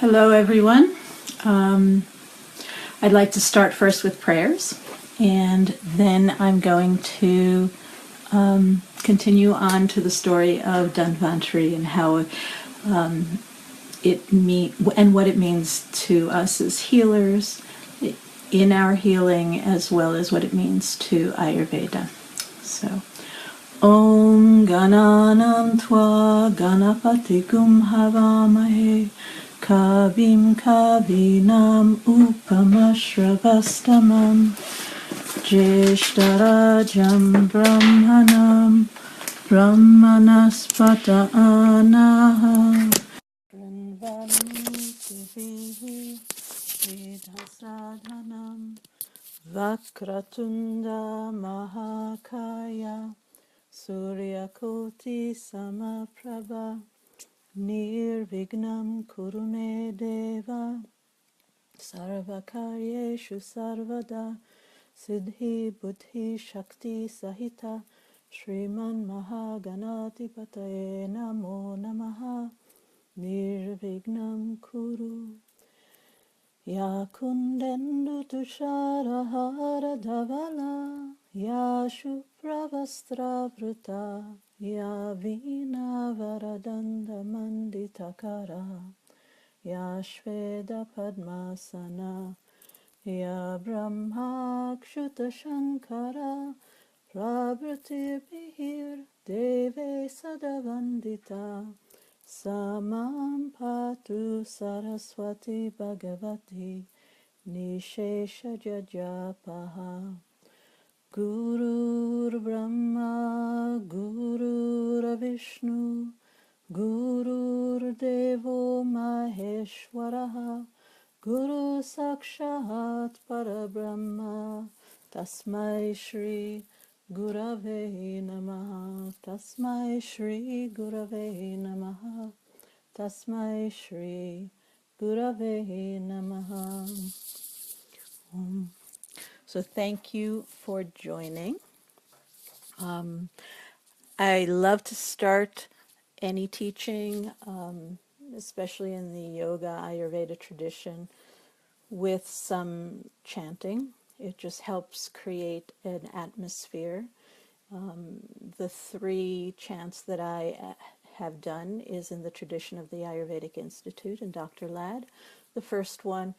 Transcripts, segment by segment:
Hello, everyone. I'd like to start first with prayers, and then I'm going to continue on to the story of Dhanvantari and how and what it means to us as healers in our healing, as well as what it means to Ayurveda. So, Om Gananam Tva Ganapati Gum Havamahe Kavim Kavinam Upamashravastamam Jeshtarajam Brahmanam Brahmanaspata Anaha Ranvamitivihi Vidhasadhanam Vakratunda Mahakaya Suryakoti Samaprabha Nirvignam Kurume Deva Sarvakaryeshu Sarvada Siddhi Buddhi Shakti Sahita Shriman Mahaganati Pataye Namo Namaha Nirvignam Kuru Ya Kundendu Tusharahara Dhavala Ya Shupravastra Vruta Ya Vina Varadanda Manditakara Ya Shveda Padmasana Ya Brahmakshuta Shankara Prabhutirvihir Deve Sadavandita Samam Patu Saraswati Bhagavati Nishesha Jajapaha Gurur Brahma Gurur Vishnu Gurur Devo Maheshwaraha Guru Sakshat Parabrahma Tasmai Shri Gurave Namaha Tasmai Shri Gurave Namaha Tasmai Shri Gurave Namaha. So thank you for joining. I love to start any teaching, especially in the yoga Ayurveda tradition, with some chanting. It just helps create an atmosphere. The three chants that I have done is in the tradition of the Ayurvedic Institute and Dr. Ladd. The first one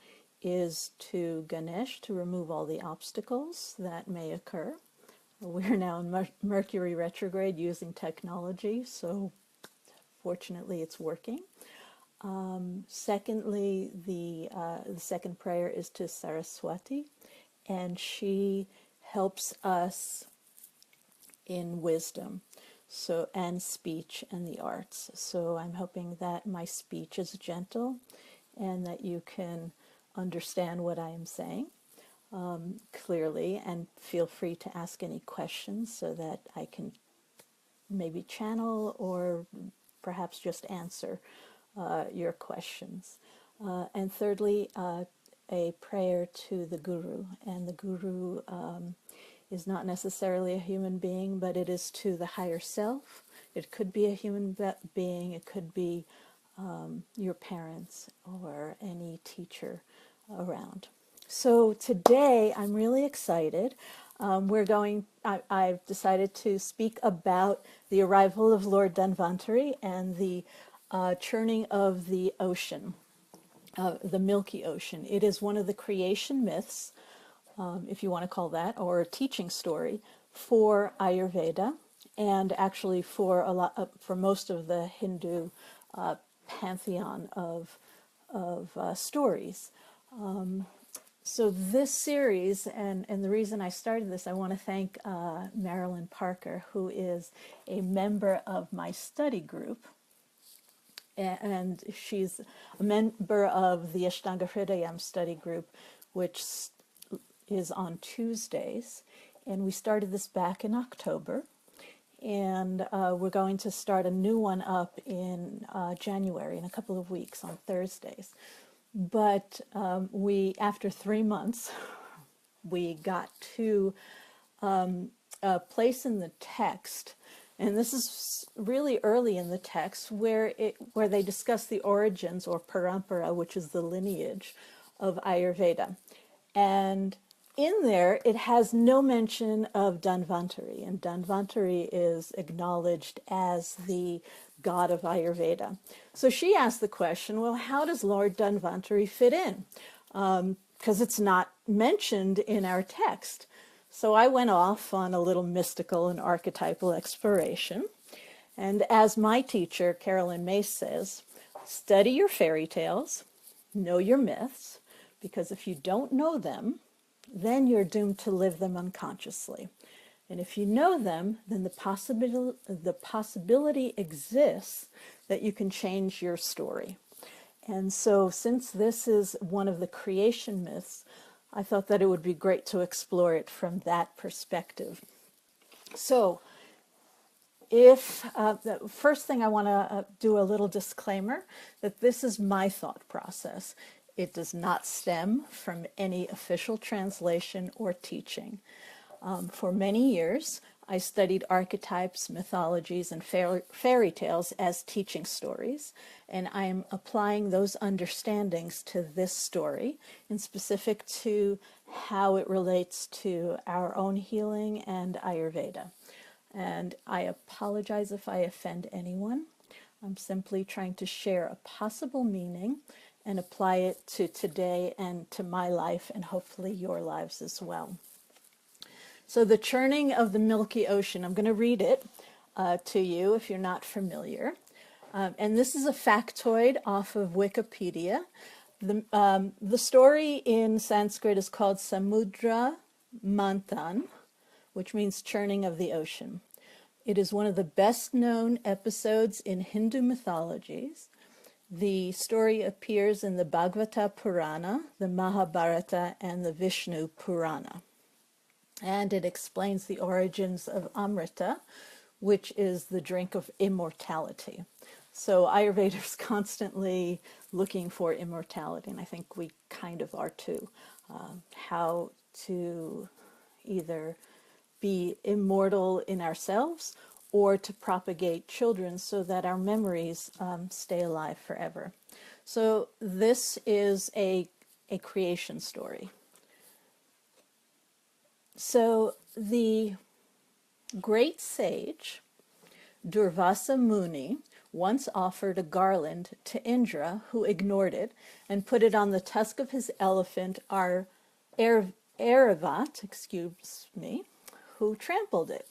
is to Ganesh to remove all the obstacles that may occur. We're now in Mercury retrograde using technology, so fortunately it's working. Secondly, the second prayer is to Saraswati, and she helps us in wisdom, so and speech and the arts. So I'm hoping that my speech is gentle and that you can understand what I am saying clearly, and feel free to ask any questions so that I can maybe channel or perhaps just answer your questions. And thirdly, a prayer to the Guru. And the Guru is not necessarily a human being, but it is to the higher self. It could be a human being, it could be your parents or any teacher around. So today I'm really excited. I've decided to speak about the arrival of Lord Dhanvantari and the churning of the ocean, the Milky Ocean. It is one of the creation myths, if you want to call that, or a teaching story for Ayurveda, and actually for most of the Hindu pantheon of stories. So this series, and the reason I started this, I want to thank Marilyn Parker, who is a member of my study group, and she's a member of the Ashtanga Hridayam study group, which is on Tuesdays, and we started this back in October, and we're going to start a new one up in January, in a couple of weeks, on Thursdays. But after 3 months, we got to a place in the text And this is really early in the text where they discuss the origins, or parampara, which is the lineage of Ayurveda. And in there, it has no mention of Dhanvantari, and Dhanvantari is acknowledged as the god of Ayurveda. So she asked the question, well, how does Lord Dhanvantari fit in? Because it's not mentioned in our text. So I went off on a little mystical and archetypal exploration. And as my teacher, Carolyn Mace, says, study your fairy tales, know your myths, because if you don't know them, then you're doomed to live them unconsciously. And if you know them, then the possibility exists that you can change your story. And so since this is one of the creation myths, I thought that it would be great to explore it from that perspective. So the first thing I want to do a little disclaimer that this is my thought process. It does not stem from any official translation or teaching. For many years, I studied archetypes, mythologies, and fairy tales as teaching stories, and I am applying those understandings to this story, in specific to how it relates to our own healing and Ayurveda. And I apologize if I offend anyone. I'm simply trying to share a possible meaning and apply it to today and to my life, and hopefully your lives as well. So the churning of the Milky Ocean, I'm going to read it to you if you're not familiar. And this is a factoid off of Wikipedia. The story in Sanskrit is called Samudra Manthan, which means churning of the ocean. It is one of the best known episodes in Hindu mythologies. The story appears in the Bhagavata Purana, the Mahabharata, and the Vishnu Purana. And it explains the origins of Amrita, which is the drink of immortality. So Ayurveda is constantly looking for immortality, and I think we kind of are too. How to either be immortal in ourselves or to propagate children so that our memories stay alive forever. So this is a creation story. So the great sage Durvasa Muni once offered a garland to Indra, who ignored it and put it on the tusk of his elephant, Airavat, who trampled it.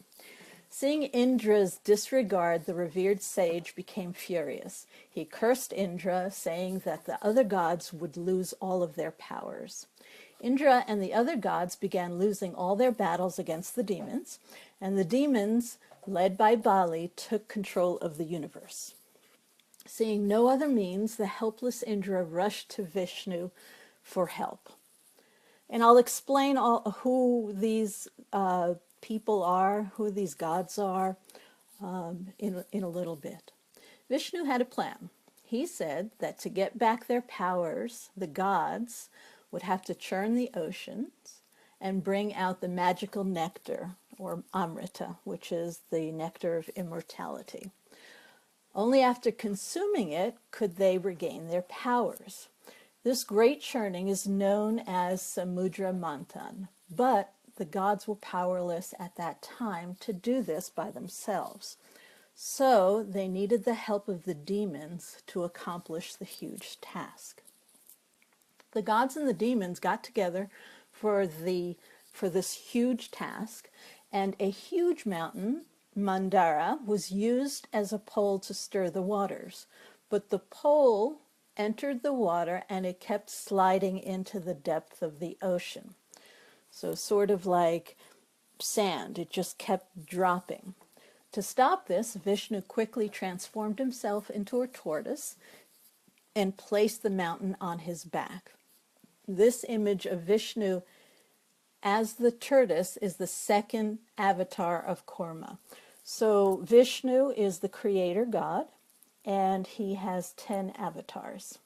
Seeing Indra's disregard, the revered sage became furious. He cursed Indra, saying that the other gods would lose all of their powers. Indra and the other gods began losing all their battles against the demons, and the demons, led by Bali, took control of the universe. Seeing no other means, the helpless Indra rushed to Vishnu for help. And I'll explain who these people are, who these gods are, in a little bit. Vishnu had a plan. He said that to get back their powers, the gods would have to churn the oceans and bring out the magical nectar, or Amrita, which is the nectar of immortality. Only after consuming it could they regain their powers. This great churning is known as Samudra Manthan, but the gods were powerless at that time to do this by themselves. So they needed the help of the demons to accomplish the huge task. The gods and the demons got together for this huge task, and a huge mountain, Mandara, was used as a pole to stir the waters. But the pole entered the water and it kept sliding into the depth of the ocean. So sort of like sand, it just kept dropping. To stop this, Vishnu quickly transformed himself into a tortoise and placed the mountain on his back. This image of Vishnu as the tortoise is the second avatar of Kurma. So Vishnu is the creator god, and he has 10 avatars.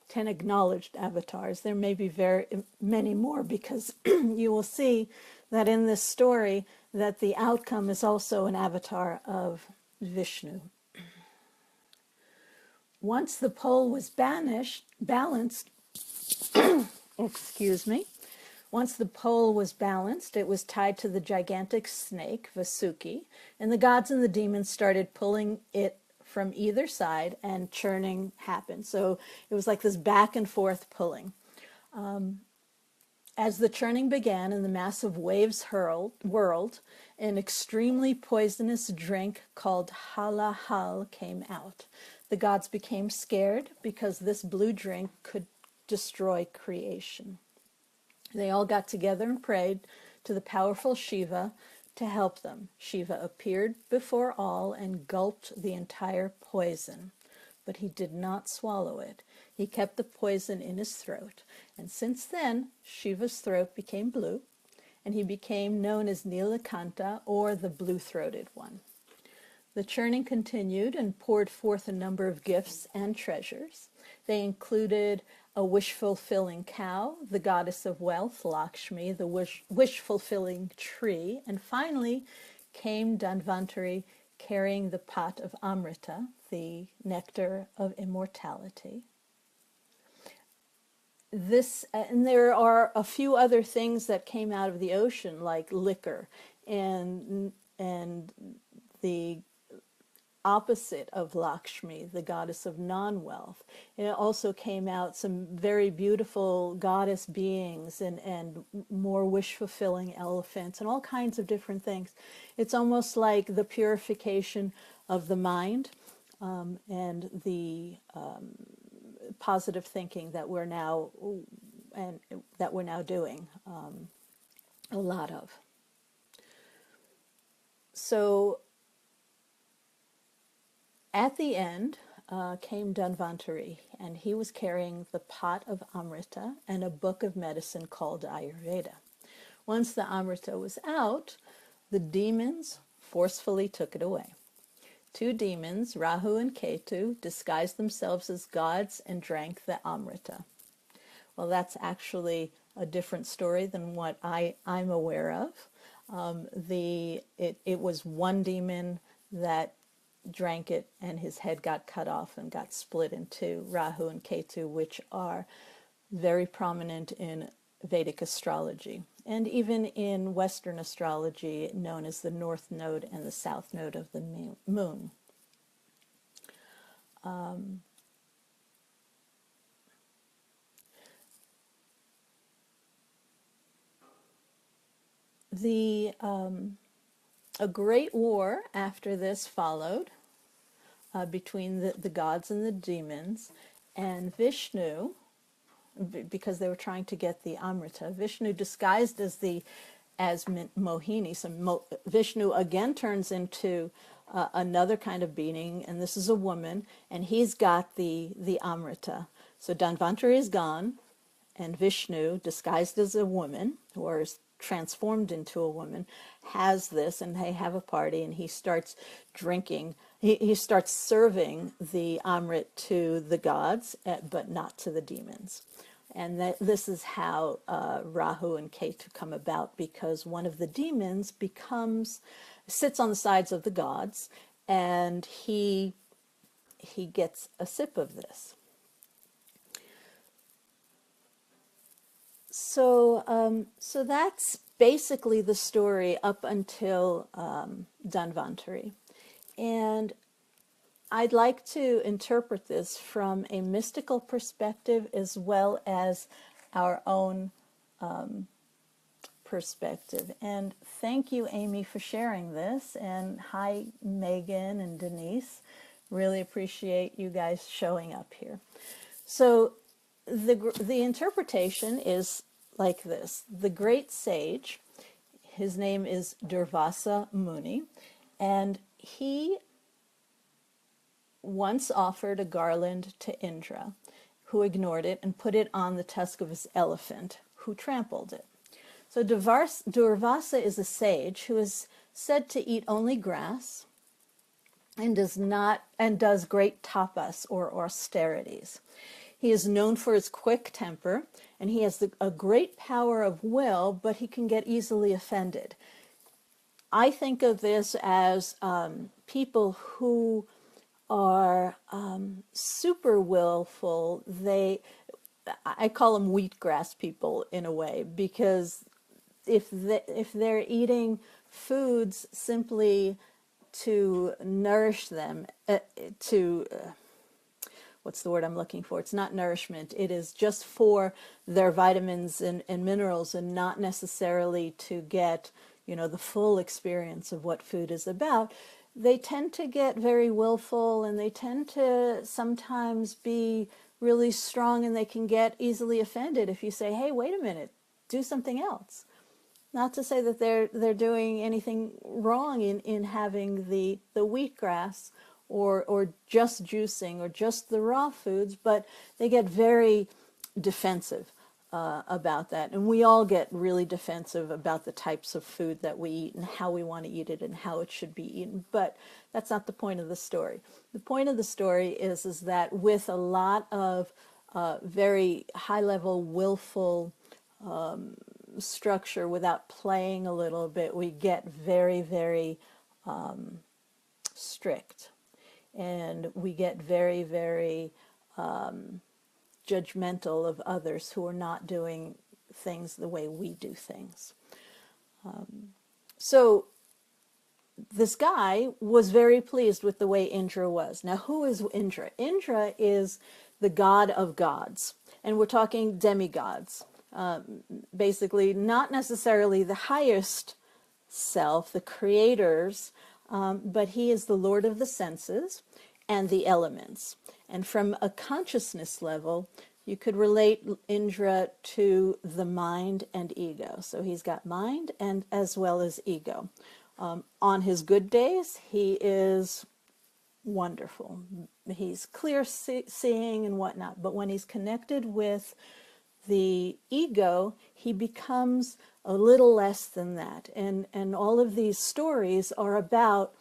10 acknowledged avatars. There may be very many more, because you will see that in this story that the outcome is also an avatar of Vishnu. Once the pole was balanced, excuse me, once the pole was balanced, it was tied to the gigantic snake, Vasuki, and the gods and the demons started pulling it from either side, and churning happened. So it was like this back and forth pulling. As the churning began and the massive waves whirled, an extremely poisonous drink called halahal came out. The gods became scared because this blue drink could destroy creation. They all got together and prayed to the powerful Shiva to help them. Shiva appeared before all and gulped the entire poison, but he did not swallow it. He kept the poison in his throat, and since then, Shiva's throat became blue, and he became known as Nilakanta, or the blue-throated one. The churning continued and poured forth a number of gifts and treasures. They included a wish-fulfilling cow, the goddess of wealth, Lakshmi, the wish-fulfilling tree, and finally came Dhanvantari carrying the pot of Amrita, the nectar of immortality. And there are a few other things that came out of the ocean, like liquor, and the opposite of Lakshmi, the goddess of non-wealth. It also came out some very beautiful goddess beings and more wish-fulfilling elephants and all kinds of different things. It's almost like the purification of the mind and the positive thinking that we're now doing a lot of. So at the end came Dhanvantari, and he was carrying the pot of Amrita and a book of medicine called Ayurveda. Once the Amrita was out, the demons forcefully took it away. Two demons, Rahu and Ketu, disguised themselves as gods and drank the Amrita. Well, that's actually a different story than what I'm aware of. It was one demon that drank it, and his head got cut off and got split in two, Rahu and Ketu, which are very prominent in Vedic astrology, and even in Western astrology, known as the North Node and the South Node of the Moon. A great war after this followed between the gods and the demons, and Vishnu, because they were trying to get the Amrita, Vishnu disguised as Mohini. So Vishnu again turns into another kind of being, and this is a woman, and he's got the Amrita. So Dhanvantari is gone, and Vishnu, disguised as a woman, or is transformed into a woman, has this, and they have a party, and he starts drinking. He starts serving the Amrit to the gods, but not to the demons. And this is how Rahu and Ketu come about, because one of the demons sits on the sides of the gods, and he gets a sip of this. So that's basically the story up until Dhanvantari. And I'd like to interpret this from a mystical perspective as well as our own perspective. And thank you, Amy, for sharing this. And hi, Megan and Denise. Really appreciate you guys showing up here. So the interpretation is like this. The great sage, his name is Durvasa Muni, and he once offered a garland to Indra, who ignored it and put it on the tusk of his elephant, who trampled it. So Durvasa is a sage who is said to eat only grass and does great tapas, or austerities. He is known for his quick temper, and he has a great power of will, but he can get easily offended. I think of this as people who are super willful. I call them wheatgrass people in a way, because if they're eating foods simply to nourish them, to what's the word I'm looking for? It's not nourishment. It is just for their vitamins and minerals, and not necessarily to get, the full experience of what food is about. They tend to get very willful, and they tend to sometimes be really strong, and they can get easily offended if you say, hey, wait a minute, do something else. Not to say that they're doing anything wrong in having the wheatgrass, or just juicing, or just the raw foods, but they get very defensive about that. And we all get really defensive about the types of food that we eat and how we want to eat it and how it should be eaten. But that's not the point of the story. The point of the story is that with a lot of very high-level, willful structure, without playing a little bit, we get very, very strict, and we get very, very judgmental of others who are not doing things the way we do things. So this guy was very pleased with the way Indra was. Now, who is Indra? Indra is the god of gods, and we're talking demigods. Basically, not necessarily the highest self, the creators, but he is the lord of the senses and the elements. And from a consciousness level, you could relate Indra to the mind and ego. So he's got mind and as well as ego. On his good days, he is wonderful. He's clear seeing and whatnot. But when he's connected with the ego, he becomes a little less than that. And all of these stories are about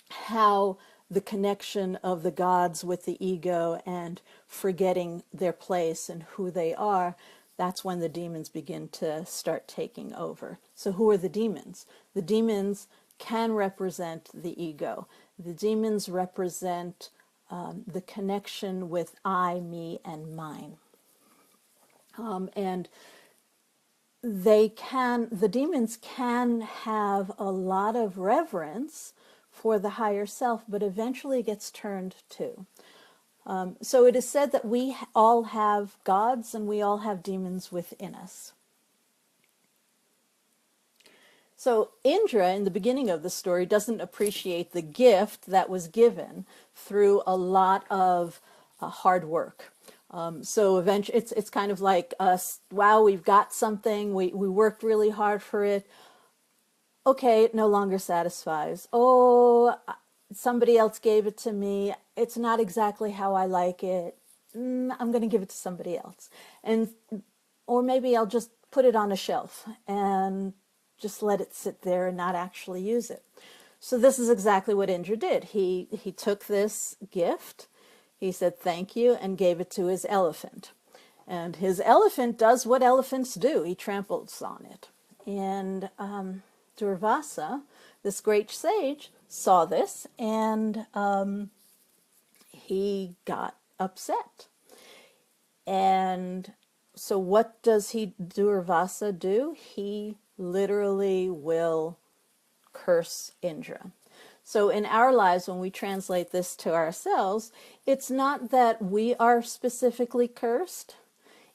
how the connection of the gods with the ego and forgetting their place and who they are, that's when the demons begin to start taking over. So who are the demons? The demons can represent the ego. The demons represent the connection with I, me, and mine. And the demons can have a lot of reverence for the higher self, but eventually gets turned too. So it is said that we all have gods and we all have demons within us. So Indra, in the beginning of the story, doesn't appreciate the gift that was given through a lot of hard work. So eventually, it's kind of like us. Wow, we've got something. We worked really hard for it. Okay, it no longer satisfies. Oh, somebody else gave it to me. It's not exactly how I like it. I'm going to give it to somebody else, or maybe I'll just put it on a shelf and just let it sit there and not actually use it. So this is exactly what Indra did. He took this gift. He said thank you and gave it to his elephant. And his elephant does what elephants do. He tramples on it. And Durvasa, this great sage, saw this, and he got upset. And so what does Durvasa do? He literally will curse Indra. So in our lives, when we translate this to ourselves, it's not that we are specifically cursed.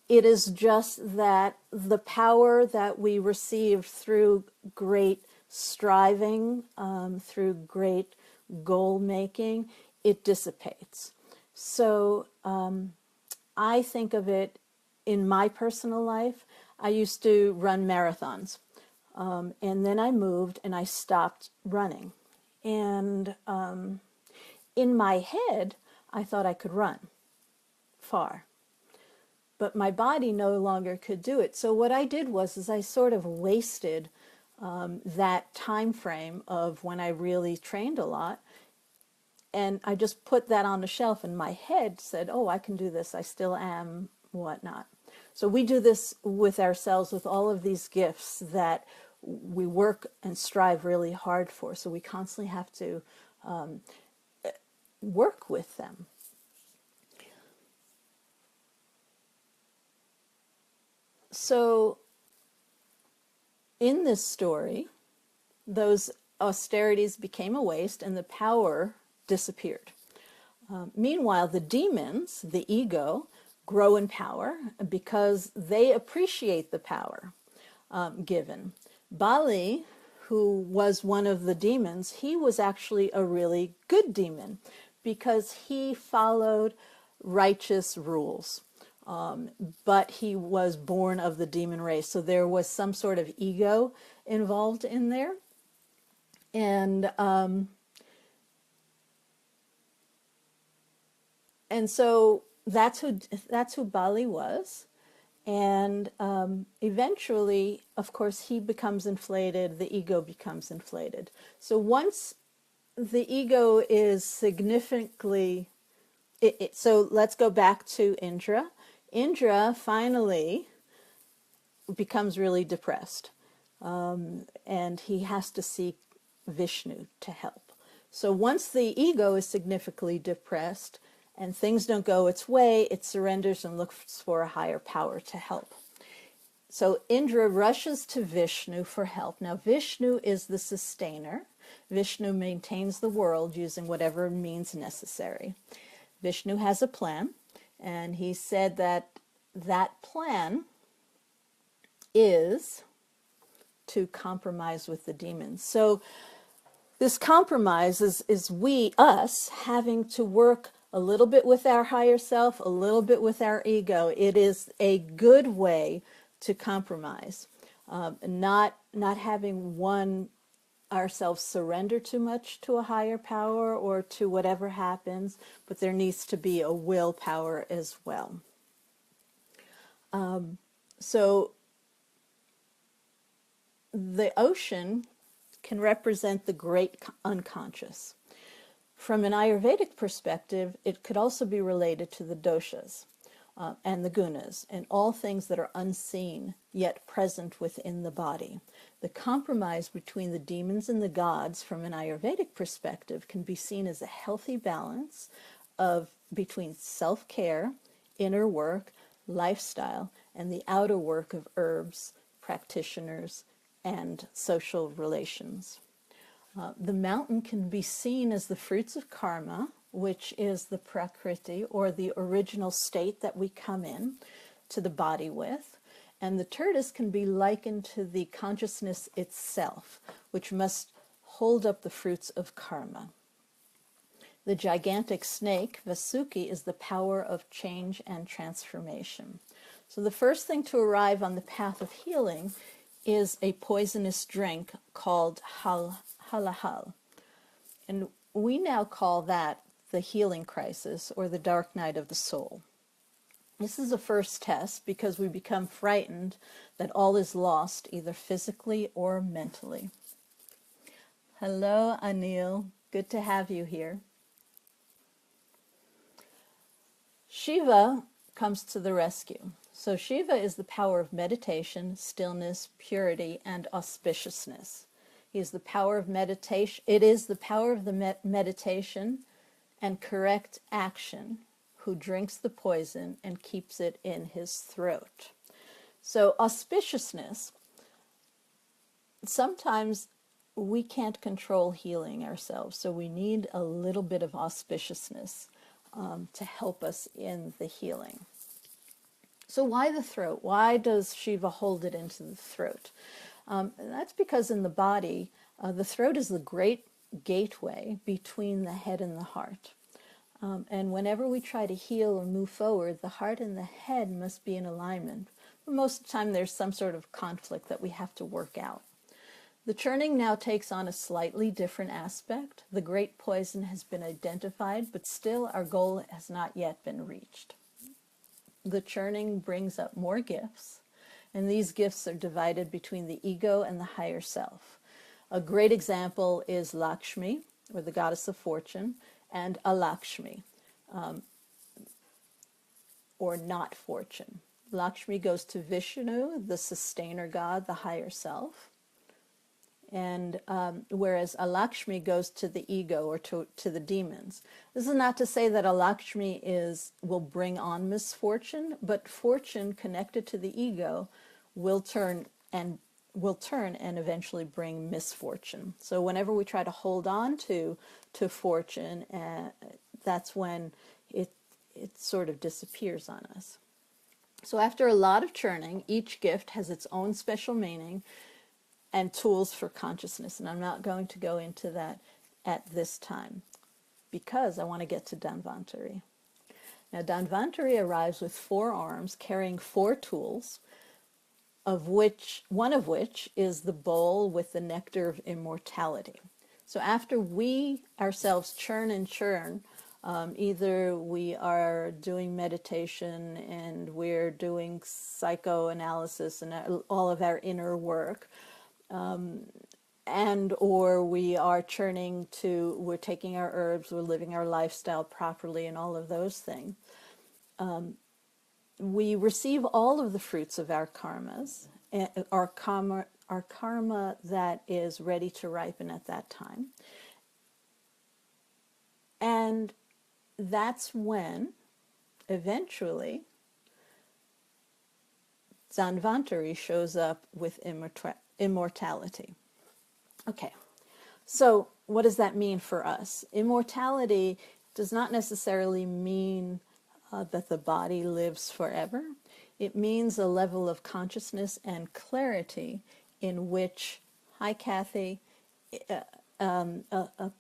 It is just that the power that we received through great striving, through great goal making, it dissipates. So I think of it in my personal life. I used to run marathons, and then I moved and I stopped running. And in my head, I thought I could run far, but my body no longer could do it. So what I did was I sort of wasted that time frame of when I really trained a lot, and I just put that on the shelf, and my head said, oh, I can do this, I still am, whatnot. So we do this with ourselves, with all of these gifts that we work and strive really hard for. So we constantly have to work with them. So in this story, those austerities became a waste and the power disappeared. Meanwhile, the demons, the ego, grow in power because they appreciate the power given. Bali, who was one of the demons, he was actually a really good demon because he followed righteous rules. But he was born of the demon race, so there was some sort of ego involved in there. And so that's who Bali was. And eventually, of course, he becomes inflated, the ego becomes inflated. So once the ego is significantly... so let's go back to Indra. Indra finally becomes really depressed. And he has to seek Vishnu to help. So once the ego is significantly depressed and things don't go its way, it surrenders and looks for a higher power to help. So Indra rushes to Vishnu for help. Now Vishnu is the sustainer. Vishnu maintains the world using whatever means necessary. Vishnu has a plan, and he said that that plan is to compromise with the demons. So this compromise is us, having to work a little bit with our higher self, a little bit with our ego. It is a good way to compromise, not having ourselves surrender too much to a higher power or to whatever happens, but there needs to be a willpower as well. So the ocean can represent the great unconscious. From an Ayurvedic perspective, it could also be related to the doshas and the gunas and all things that are unseen yet present within the body. The compromise between the demons and the gods from an Ayurvedic perspective can be seen as a healthy balance between self-care, inner work, lifestyle, and the outer work of herbs, practitioners, and social relations. The mountain can be seen as the fruits of karma, which is the prakriti, or the original state that we come in to the body with. And the tortoise can be likened to the consciousness itself, which must hold up the fruits of karma. The gigantic snake, Vasuki, is the power of change and transformation. So the first thing to arrive on the path of healing is a poisonous drink called halahal. And we now call that the healing crisis or the dark night of the soul. This is a first test because we become frightened that all is lost either physically or mentally. Hello, Anil. Good to have you here. Shiva comes to the rescue. So Shiva is the power of meditation, stillness, purity, and auspiciousness. He is the power of meditation. It is the power of the meditation and correct action who drinks the poison and keeps it in his throat. So auspiciousness, sometimes we can't control healing ourselves, so we need a little bit of auspiciousness to help us in the healing. So why the throat? Why does Shiva hold it into the throat? That's because in the body, the throat is the great gateway between the head and the heart. And whenever we try to heal or move forward, the heart and the head must be in alignment. But most of the time there's some sort of conflict that we have to work out. The churning now takes on a slightly different aspect. The great poison has been identified, but still our goal has not yet been reached. The churning brings up more gifts, and these gifts are divided between the ego and the higher self. A great example is Lakshmi, or the goddess of fortune, and Alakshmi, or not fortune. Lakshmi goes to Vishnu, the sustainer god, the higher self. and whereas Alakshmi goes to the ego or to the demons. This is not to say that Alakshmi will bring on misfortune, but fortune connected to the ego will turn and eventually bring misfortune. So whenever we try to hold on to fortune, that's when it sort of disappears on us. So after a lot of churning, each gift has its own special meaning and tools for consciousness. And I'm not going to go into that at this time because I want to get to Dhanvantari. Now, Dhanvantari arrives with 4 arms carrying 4 tools, one of which is the bowl with the nectar of immortality. So after we ourselves churn and churn, either we are doing meditation and we're doing psychoanalysis and all of our inner work, and or we are we're taking our herbs, we're living our lifestyle properly and all of those things. We receive all of the fruits of our karmas, our karma that is ready to ripen at that time. And that's when, eventually, Dhanvantari shows up with immortality. Okay, so what does that mean for us? Immortality does not necessarily mean that the body lives forever. It means a level of consciousness and clarity in which, hi Kathy, a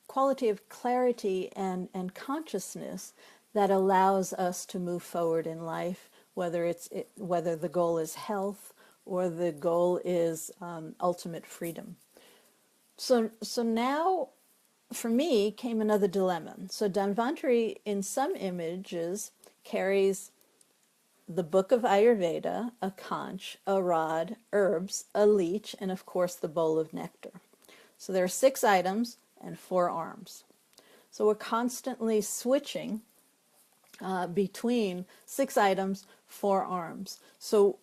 quality of clarity and consciousness that allows us to move forward in life, whether the goal is health or the goal is ultimate freedom. So now, for me, came another dilemma. So Dhanvantari, in some images, carries the book of Ayurveda, a conch, a rod, herbs, a leech, and of course the bowl of nectar. So there are 6 items and 4 arms. So we're constantly switching between 6 items, 4 arms. So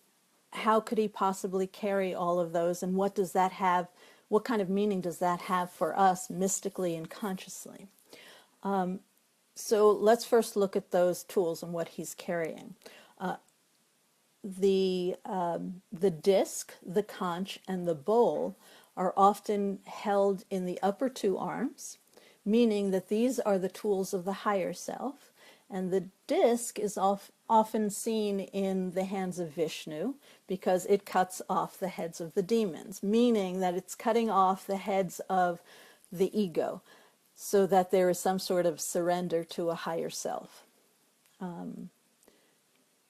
how could he possibly carry all of those, and what does that have? What kind of meaning does that have for us mystically and consciously? So let's first look at those tools and what he's carrying. The disc, the conch, and the bowl are often held in the upper 2 arms, meaning that these are the tools of the higher self. And the disc is often seen in the hands of Vishnu because it cuts off the heads of the demons, meaning that it's cutting off the heads of the ego so that there is some sort of surrender to a higher self.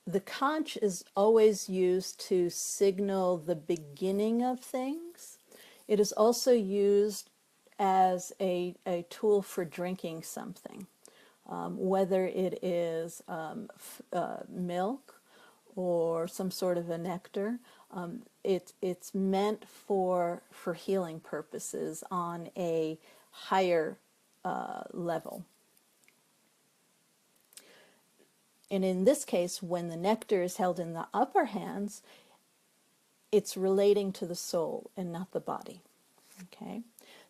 The conch is always used to signal the beginning of things. It is also used as a tool for drinking something. Whether it is milk or some sort of a nectar, it's meant for healing purposes on a higher level. And in this case, when the nectar is held in the upper hands, it's relating to the soul and not the body. Okay?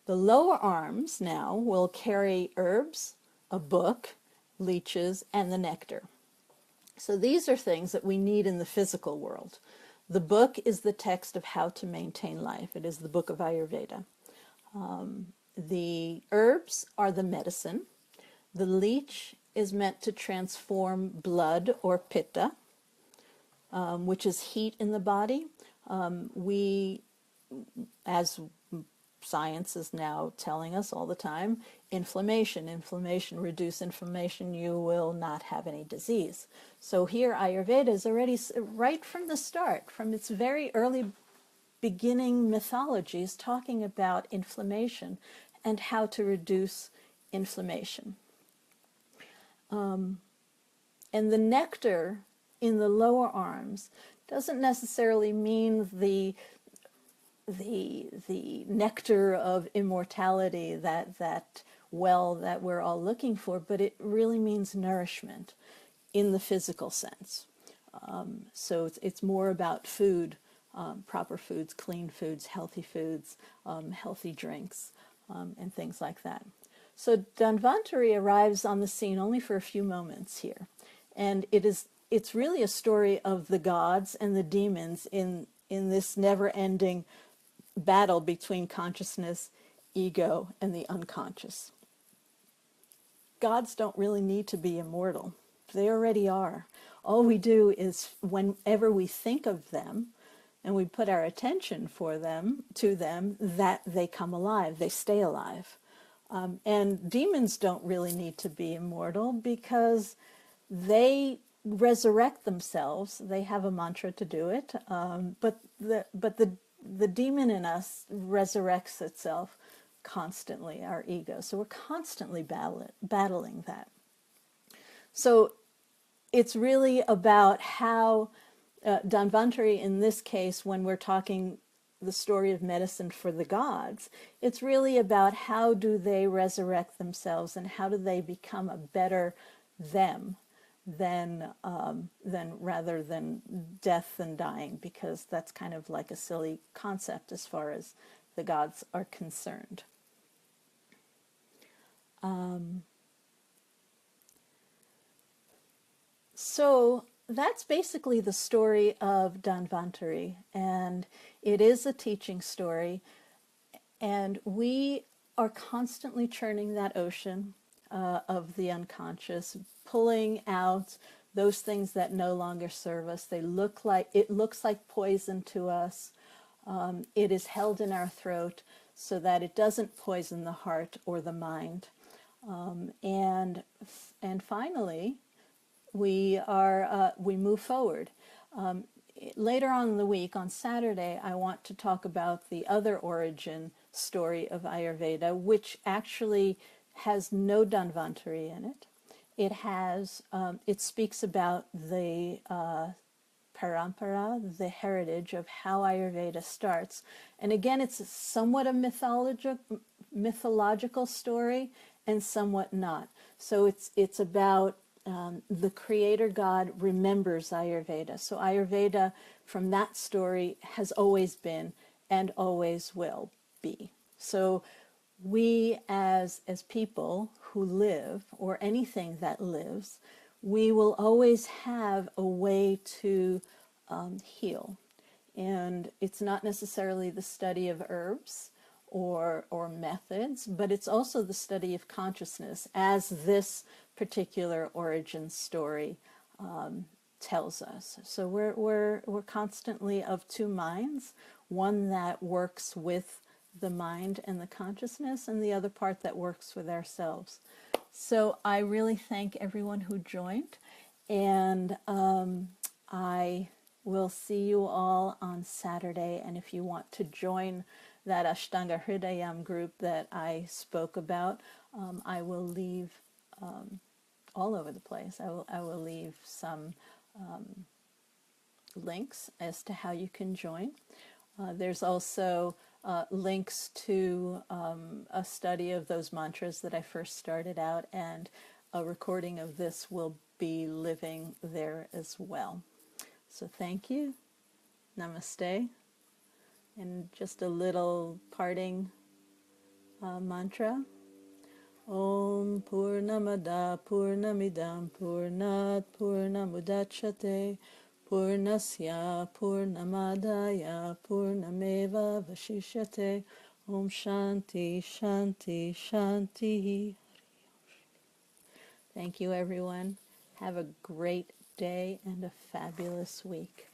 The lower arms now will carry herbs, a book, leeches, and the nectar. So these are things that we need in the physical world. The book is the text of how to maintain life. It is the book of Ayurveda. The herbs are the medicine. The leech is meant to transform blood or pitta, which is heat in the body. As science is now telling us all the time, inflammation, reduce inflammation, you will not have any disease. So here Ayurveda is already, right from the start, from its very early beginning mythologies, talking about inflammation and how to reduce inflammation. And the nectar in the lower arms doesn't necessarily mean the nectar of immortality, that we're all looking for, but it really means nourishment in the physical sense. So it's more about food proper foods, clean foods, healthy drinks, and things like that. So Dhanvantari arrives on the scene only for a few moments here, and it's really a story of the gods and the demons in this never-ending battle between consciousness, ego, and the unconscious. Gods don't really need to be immortal. They already are. All we do is whenever we think of them and we put our attention to them, that they come alive, they stay alive. And demons don't really need to be immortal because they resurrect themselves. They have a mantra to do it, but the demon in us resurrects itself constantly, our ego. So we're constantly battling that. So it's really about how Dhanvantari, in this case, when we're talking the story of medicine for the gods, it's really about how do they resurrect themselves and how do they become a better them than rather than death and dying, because that's kind of like a silly concept as far as the gods are concerned. So that's basically the story of Dhanvantari, and it is a teaching story, and we are constantly churning that ocean of the unconscious, pulling out those things that no longer serve us. It looks like poison to us. It is held in our throat so that it doesn't poison the heart or the mind. And finally, we move forward. Later on in the week, on Saturday, I want to talk about the other origin story of Ayurveda, which actually has no Dhanvantari in it. It speaks about the parampara, the heritage of how Ayurveda starts. And again, it's somewhat a mythological story and somewhat not. So it's about the creator God remembers Ayurveda. So Ayurveda from that story has always been and always will be. So we as people who live, or anything that lives, we will always have a way to heal. And it's not necessarily the study of herbs or methods, but it's also the study of consciousness, as this particular origin story tells us. So we're constantly of two minds, one that works with the mind and the consciousness, and the other part that works with ourselves. So I really thank everyone who joined, and I will see you all on Saturday. And if you want to join that Ashtanga Hridayam group that I spoke about, I will leave all over the place. I will leave some links as to how you can join. There's also links to a study of those mantras that I first started out, and a recording of this will be living there as well. So thank you. Namaste. And just a little parting mantra. Om Purnamada Purnamidam Purnat Purnamudachyate Purnasya Purnamadaya Purnameva Vashishyate. Om Shanti Shanti Shanti. Thank you, everyone. Have a great day and a fabulous week.